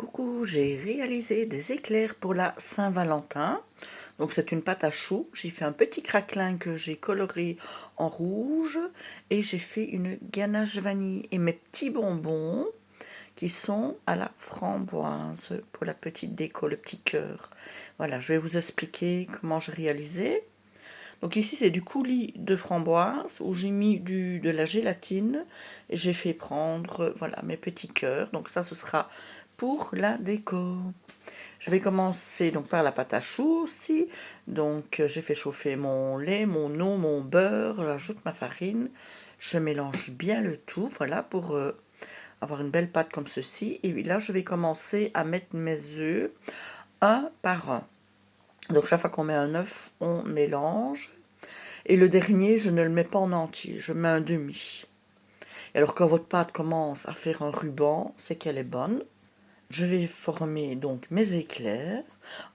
Coucou, j'ai réalisé des éclairs pour la Saint-Valentin. Donc c'est une pâte à choux. J'ai fait un petit craquelin que j'ai coloré en rouge et j'ai fait une ganache vanille et mes petits bonbons qui sont à la framboise pour la petite déco, le petit cœur. Voilà, je vais vous expliquer comment j'ai réalisé. Donc ici c'est du coulis de framboise où j'ai mis de la gélatine et j'ai fait prendre voilà mes petits cœurs. Donc ça ce sera pour la déco. Je vais commencer donc par la pâte à choux aussi. Donc j'ai fait chauffer mon lait, mon eau, mon beurre, j'ajoute ma farine, je mélange bien le tout, voilà pour avoir une belle pâte comme ceci. Et là je vais commencer à mettre mes œufs un par un. Donc chaque fois qu'on met un œuf, on mélange. Et le dernier, je ne le mets pas en entier, je mets un demi. Et alors quand votre pâte commence à faire un ruban, c'est qu'elle est bonne. Je vais former donc mes éclairs.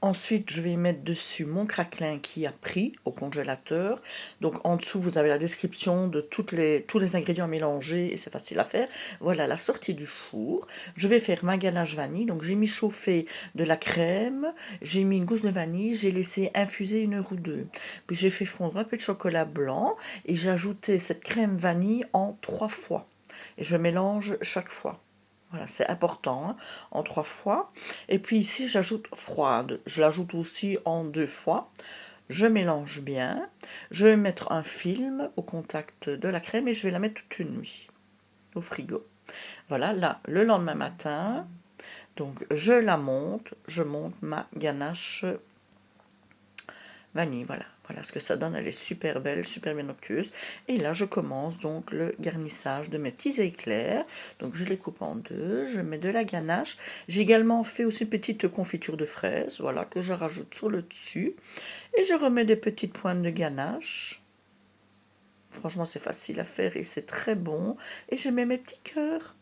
Ensuite, je vais mettre dessus mon craquelin qui a pris au congélateur. Donc en dessous, vous avez la description de tous les ingrédients mélangés et c'est facile à faire. Voilà la sortie du four. Je vais faire ma ganache vanille. Donc j'ai mis chauffer de la crème, j'ai mis une gousse de vanille, j'ai laissé infuser 1 heure ou deux. Puis j'ai fait fondre un peu de chocolat blanc et j'ai ajouté cette crème vanille en 3 fois. Et je mélange chaque fois. Voilà, c'est important, hein, en 3 fois. Et puis ici, j'ajoute froide. Je l'ajoute aussi en 2 fois. Je mélange bien. Je vais mettre un film au contact de la crème et je vais la mettre toute une nuit au frigo. Voilà, là, le lendemain matin, donc je monte ma ganache vanille, voilà. Voilà ce que ça donne, elle est super belle, super bien onctueuse. Et là, je commence donc le garnissage de mes petits éclairs. Donc, je les coupe en deux, je mets de la ganache. J'ai également fait aussi une petite confiture de fraises, voilà, que je rajoute sur le dessus. Et je remets des petites pointes de ganache. Franchement, c'est facile à faire et c'est très bon. Et je mets mes petits cœurs.